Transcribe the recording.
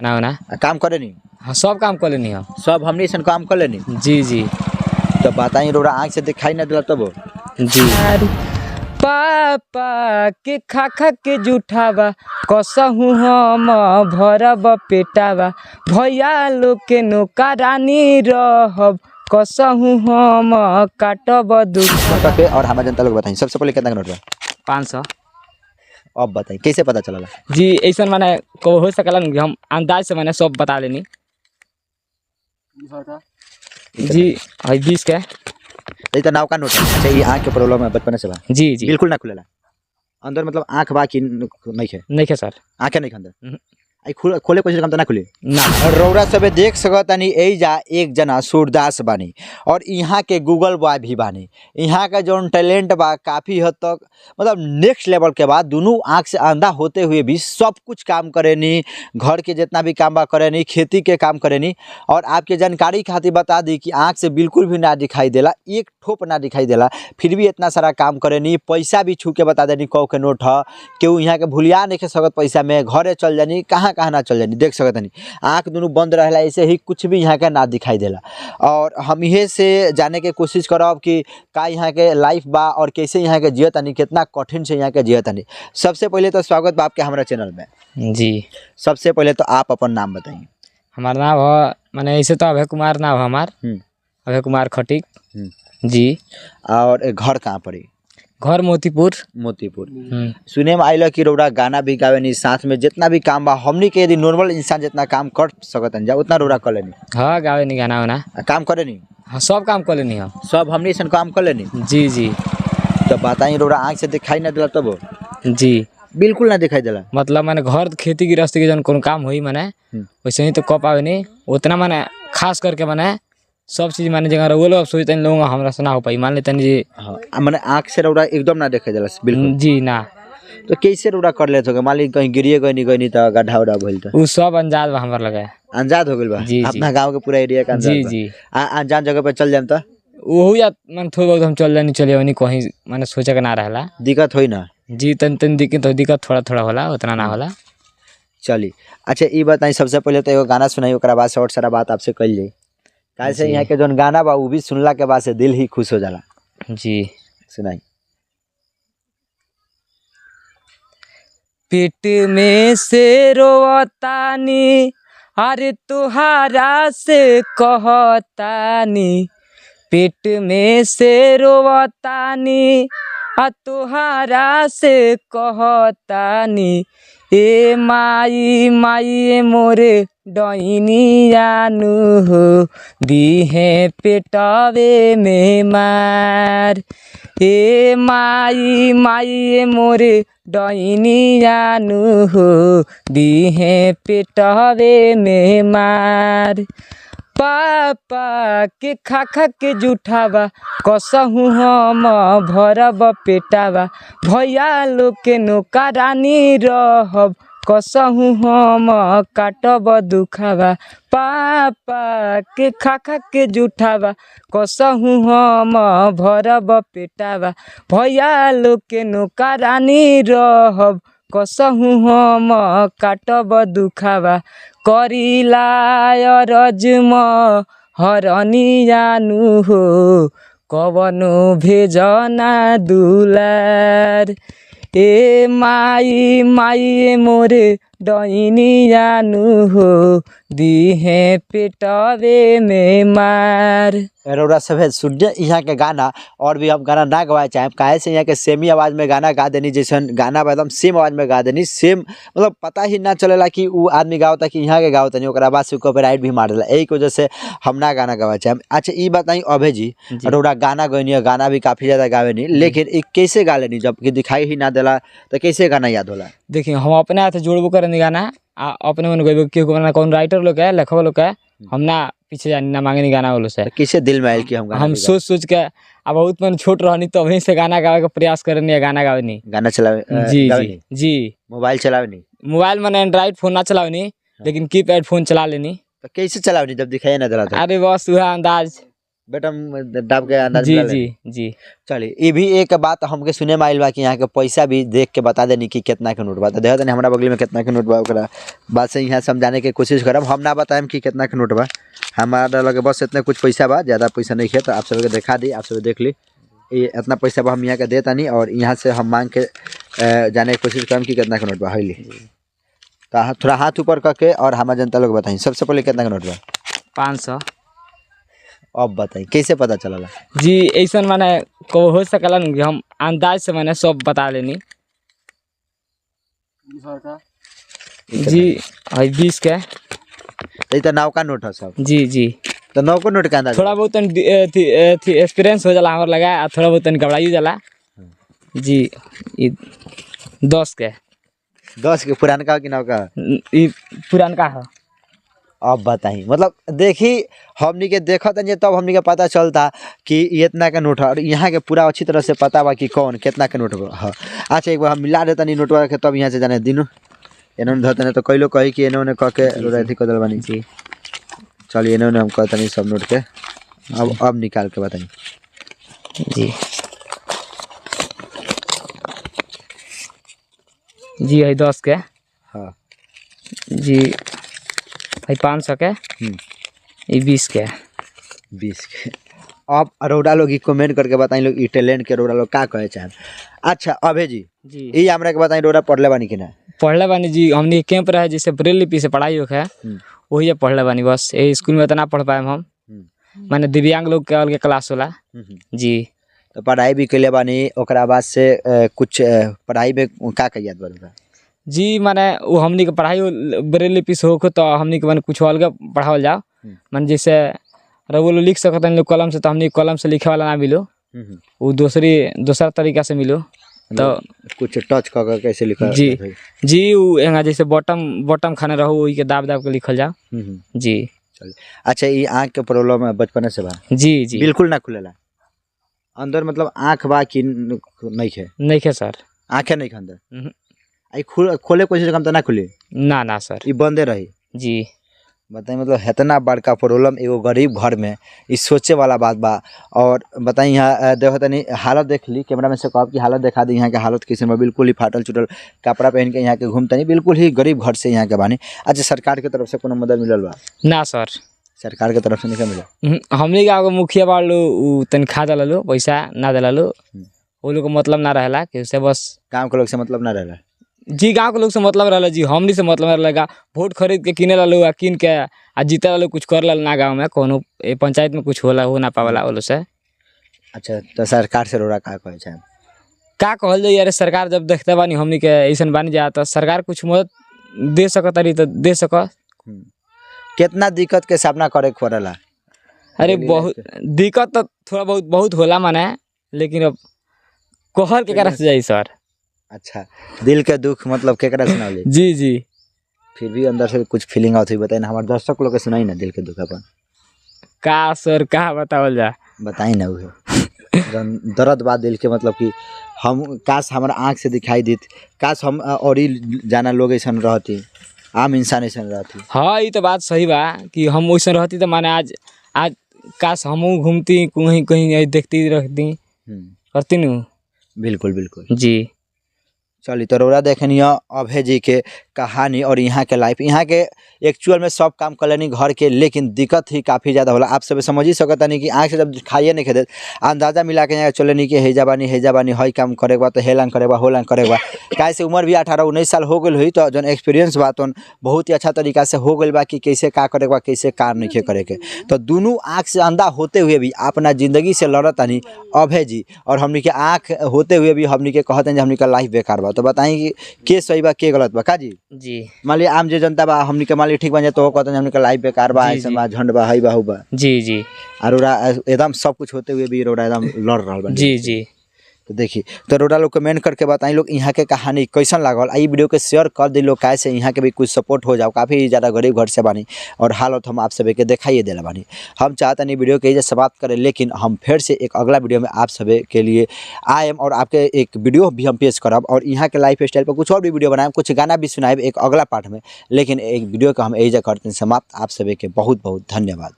ना ना काम करे नहीं? हाँ, सब काम कर लेनी हम। सब हमनी ऐसा काम कर लेनी। जी जी तो बताई रोड़ा आँख से दिखाई ना दिला तब जी। पापा के खा खा के जूठावा कसहू हम भरब पेटावा भैया लोग के नौकरानी रहब कसहू हम काटब दुख। पे और हमारे जनता लोग बताई सबसे पहले कितना का नोट बा? 500। अब बताई कैसे पता चला? जी ऐसा मैंने को हो सकला कि हम अंदाज से मैंने सब बता देनी। जी 20 के ये तो नाव का नोट है। अच्छा ये आँख के प्रॉब्लम है बचपन से बा? जी जी बिल्कुल ना खुलेला अंदर मतलब आँख बा कि नहीं है? नहीं है सर। आँखें नहीं अंदर आई खोले कोशिश काम तो ना खुली ना। रौरा सबे देख सकतानी एजा एक जना सूरदास बानी और यहाँ के गूगल बॉय भी बानी। यहाँ का जो टैलेंट बा काफ़ी हद तक मतलब नेक्स्ट लेवल के बाद दोनों आँख से अंधा होते हुए भी सब कुछ काम करेनी। घर के जितना भी काम बा करेनी, खेती के काम करेनी। और आपके जानकारी खातिर बता दी कि आँख से बिल्कुल भी ना दिखाई देला, एक ठोप ना दिखाई देला, फिर भी इतना सारा काम करेनी। पैसा भी छू के बता देनी 100 के नोट है, केहू यहाँ के भूलिया नहीं सकत पैसा में, घरे चल जानी कहाँ कहाँ ना चल जानी। देख सकत नहीं आँख दोनों बंद रहेला, ऐसे ही कुछ भी यहाँ का ना दिखाई देला। और हम इहे से जाने के कोशिश करब कि का यहाँ के लाइफ बा और कैसे यहाँ के जियत तानी, कितना कठिन से यहाँ के जियत तानी। सबसे पहले तो स्वागत बा आपके हमारा चैनल में। जी सबसे पहले तो आप अपन नाम बताइए। हमारा नाम है मैंने ऐसे तो अभय कुमार नाम है हमार, अभय कुमार खटीक जी। और घर कहाँ पड़ी? घर मोतीपुर। मोतीपुर। सुने में आइल कि रौरा गाना भी गावे नहीं, साथ में जितना भी काम बा हमनी के यदि नॉर्मल इंसान जितना काम कर सकतन जा उतना रौरा कर लेनी। हाँ गावे नहीं गाना वाना काम करे नहीं? हाँ सब काम कर लेनी हम। सब हमनी ऐसा काम कर लेनी। जी जी। तो बताई रौरा आँख से दिखाई ना दिला तब? जी बिल्कुल ना दिखाई दिला। मतलब मैंने घर खेती गृहस्थी के जन कोनो काम हुई मैंने वैसे ही तो कह पावे नहीं उतना मैंने खास करके मैंने सब चीज मैंने जगह वो लोग सोचते लोग हमरा से ना हो पाई मान लेते जी। हाँ मैंने आँख से रौरा एकदम ना दिखाई दिला बिल्कुल जी ना। तो कैसे रौरा कर लेते हो? मान ली कहीं गिरिए गई नहीं तो गड्ढा उड्ढा भइल तो वो सब अंदाज बा हमार लगा अंजाद हो गइल बा। जी, अपना गांव के पूरा एरिया का अंजाद जी बा। जी। अनजान जगह पे चल जाम तो वो या मैंने थोड़ा बहुत हम चल जानी चले वनी कहीं मैंने सोचा के ना रहला दिक्कत होई ना? जी तन तन दिक्कत थोड़ा थोड़ा होला उतना ना होला। चली अच्छा ये बताई सबसे पहले तो एगो गाना सुनाई ओकरा बाद से और सारा बात आपसे कल जाई। कैसे यहाँ के जोन गाना बा वो भी सुनला के बाद से दिल ही खुश हो जाला। जी सुनाई। पेट में से रोतानी अरे तुहारा से कहतानी, पेट में से रोतानी आ तुहारा से कहतानी, ए माई माई मोरे डैनियानु हो दीहे पेटवे में मार, ए माई माई मोरे डैनियानु हो दीहे पेटवे में मार। पापा के खा खा के जूठावा कसहू हम भरब पेटावा भैया लोग के नौकरानी रहब कसहू हम काटब दुखावा। पापा के खा खा के जूठावा कसहू हम भरब पेटावा भैया लोग के नौकरानी रहब कसहू हम काटब दुखावा। करिला रजम हरनियानु हो कवनो भेजना दुलार, ए माई माई मोरे डैनियानु हो दीहे पेटवे में मार। रौरा सभे सुनिए यहाँ के गाना और भी हम गाना ना गवाए चाहे काहे से यहाँ के सेमी आवाज़ में गाना गा देनी जैसे गाना एकदम सेम आवाज़ में गा देनी सेम मतलब पता ही ना चलेला कि वो आदमी गावता कि यहाँ के गावता नहीं ओकरा बाद से कॉपीराइट भी मार देला यही की वजह से हम ना गाना गवाए चाहे। अच्छा ये बताई अभय जी रौरा गाना गईनी गाना भी काफ़ी ज़्यादा गावे नहीं लेकिन एक कैसे गा लेनी जबकि दिखाई ही ना देला तो कैसे गाना याद होला? देखिए हम अपने हाथ जोड़बो करें गाना अपने मन गए केहू कौन राइटर लोग है लेखक लोग है हम ना पीछे जानी ना मांगे गाना वालों से किसे दिल में आयल कि हम सोच सोच के अब बहुत मन छोट रहनी तो वहीं से गाना गावे का प्रयास करनी है गाना गावे नहीं गाना चलावे जी जी जी। मोबाइल चलावे नहीं? मोबाइल मैंने एंड्रॉइड फोन ना चलावे नहीं लेकिन कीपैड फोन चला लेनी। तो कैसे चलावे नहीं जब दिखाई ना देला? अरे बस वह अंदाज बेटा डाब के अंदाज जी लगा जी लेनी। जी। चलिए ये भी एक बात हमके सुने में आइल बा कि यहाँ के पैसा भी देख के बता देनी कि कितना के नोट बा। तो देखो तनी हमरा बगल में कितना के नोट बा, ओकरा बात से यहाँ समझाने की कोशिश करब। हम ना बताएम कि कितना के नोट बा, हमारा लगे बस इतने कुछ पैसा बा, ज़्यादा पैसा नहीं है। तो आप सबके दिखा दी, आप सब देख ली ये इतना पैसा बा हम यहाँ के दे तानी, और यहाँ से हम मांग के जाने की कोशिश करम कि कितना के नोट बा। है ली तो थोड़ा हाथ ऊपर करके और हमारा जनता लोग बताई सबसे पहले कितना के नोट बा। 500। अब बताई कैसे पता चलला। जी ऐसा माने को हो सकला न कि हम अंदाज से मैंने सब बता लेनी। जी 20 के। ये तो नाव का नोट है सब। जी जी। तो नौ को नोट का अंदाज थोड़ा बहुत एक्सपीरियंस हो जाला हमार लगा, थोड़ा बहुत घबराई जाला। जी ये 10 के। 10 के पुरानका कि नौ का? ये पुरानका है। अब बताई मतलब देखी हमनी के देखत नहीं तब हमनी के पता चलता कि ये इतना का नोट है, और यहाँ के पूरा अच्छी तरह से पता बा कि कौन कितना के नोट है। अच्छा एक बार हम मिला देता नहीं नोटवा के, तब यहाँ से जाने दिनों इन्होंने धरते नहीं तो कई लोग कही कि इन्होंने कह के अथी कर बनी। जी चलिए इन्होंने हम कहते नहीं सब नोट के अब निकाल के बताई। जी जी है 10 के। हाँ जी है 500 के। ये 20 के। 20 के। अब अरोड़ा लोग कमेंट करके बताई लोग टैलेंट के अरोड़ा लोग का कहे चाहें। अच्छा अभे जी जी ये हमरा के बताई अरोड़ा पढ़ले बानी कि ना? पढ़ले बानी जी, हमने कैंप रहे जैसे ब्रेल लिपि से पढ़ाई होखे वही पढ़ले बानी। बस ये स्कूल में इतना पढ़ पाए हम, माने दिव्यांग लोग के अलग क्लास होला। जी तो पढ़ाई भी कैले बानी, ओकरा बाद से कुछ पढ़ाई में का याद बा? जी माने वो हमनी के पढ़ाई ब्रेल लिपि से होखे तो हमनी के माने कुछ अलग पढ़ावल जाओ। माने जैसे रघु लिख सकते हैं लोग कलम से, तो हमनी कलम से लिखे वाला ना मिलो, वो दूसरा तरीका से मिलो। तो कुछ टच कर कैसे लिखा? जी जी वो यहाँ जैसे बॉटम खाने रहो वही के दाब दाब के लिखल जाओ। जी अच्छा ये आँख के प्रॉब्लम है बचपन से बा? जी जी बिल्कुल ना खुलेला अंदर, मतलब आँख बा कि नहीं है? नहीं है सर, आँखें नहीं अंदर। आई खोले कोशिश कम तो ना खुली? ना ना सर, ये बंदे रही। जी बताई मतलब इतना बड़का प्रॉब्लम एगो गरीब घर में, ये सोचे वाला बात बा। और बताई यहाँ देखो तनी हालत देख ली, कैमरा में से कब की हालत दिखा दी। यहाँ के हालत किसी में बिल्कुल ही फाटल चुटल कपड़ा पहन के यहाँ के घूमते नहीं, बिल्कुल ही गरीब घर से यहाँ के बानी। अच्छा सरकार की तरफ से कोनो मदद मिलल बा? ना सर, सरकार के तरफ से नहीं मिला। हमने का मुखिया बाड़ू तनख्वाह दिला पैसा ना दिला वो लोग को मतलब ना रहेला कि उससे बस गाँव के लोग से मतलब ना रहेला। जी गांव के लोग से मतलब रहला जी, हमनी से मतलब रहेगा। वोट खरीद के किने ला आ किन के आ जीते ला कुछ कर ला ना गाँव में कोनो पंचायत में कुछ होला हो ना पावला वो लोग से। अच्छा तो सरकार से रोड़ा का कहे छे? का कहल जाए यार, सरकार जब देखते बानी हमनी के ऐसन बानी जा तो सरकार कुछ मदद दे सकत रही तो दे सक। कितना दिक्कत के सामना करे के पड़ेला? अरे बहुत दिक्कत तो थोड़ा बहुत होला माने, लेकिन अब कहर के करा से जाई सर। अच्छा दिल के दुख मतलब केकरा सुनाओ? जी जी फिर भी अंदर से कुछ फीलिंग आती है, बताई ना हमारे दर्शक लोग के सुनाई ना दिल के दुख अपन। का सर का बतावल जा? बताई ना वो दर्द बा दिल के, मतलब कि हम काश हमारा आँख से दिखाई देती, काश हम और ही जाना लोग ऐसा रहती, आम इंसान ऐसा रहती। हाँ ये तो बात सही बा कि हम वैसा रहती तो माने आज काश हम घूमती कहीं कहीं देखती रखती करती नहीं। बिल्कुल बिल्कुल जी चलिए तो रौरा देखनिया अभय जी के कहानी और यहाँ के लाइफ। यहाँ के एक्चुअल में सब काम कर लेनी घर के, लेकिन दिक्कत ही काफ़ी ज़्यादा होला। आप सब समझ ही सकता नहीं कि आँख से जब खाइए नहीं खेदे अंदाजा मिला के यहाँ चले नहीं कि हेजा बानी हई काम करे बा तो हेलांग करे बा होलांग करे बा। काहे से उम्र भी 18-19 साल हो गई हुई, तो जो एक्सपीरियंस बा तो बहुत ही अच्छा तरीका से हो गई बा कि कैसे का करे बा कैसे कार नहीं करे के। तो दोनों आँख से अंधा होते हुए भी अपना ज़िंदगी से लड़तानी अभय जी, और हमनी के आँख होते हुए भी हमनी के कहते हैं हमनी का लाइफ बेकार बा। तो बताई कि के सही बा के गलत बा का जी? जी मान लिया आम जो जनता बा हमनी के मान लिया ठीक बन जाए तो कहते हैं हमनी का लाइफ बेकार बा, ऐसा बा झंड बा हई बा हु बा। जी जी और रोड़ा एकदम सब कुछ होते हुए भी रोड़ा एकदम लड़ रहा बा। जी जी तो देखिए तो रोड़ा लोग कमेंट करके बताई लोग यहाँ के कहानी कैसन लागल। आई वीडियो के शेयर कर दी लोग, कैसे यहाँ के भी कुछ सपोर्ट हो जाओ। काफ़ी ज़्यादा गरीब घर से बानी और हालत हम आप सभी के दिखाइए दिला बानी। हम चाहते नहीं वीडियो के समाप्त करें, लेकिन हम फिर से एक अगला वीडियो में आप सभी के लिए आएम और आपके एक वीडियो भी हम पेश करब और यहाँ के लाइफ स्टाइल पर कुछ और भी वीडियो बनाएं, कुछ गाना भी सुनाएब एक अगला पार्ट में। लेकिन एक वीडियो का हम एजा करते हैं समाप्त। आप सभी के बहुत बहुत धन्यवाद।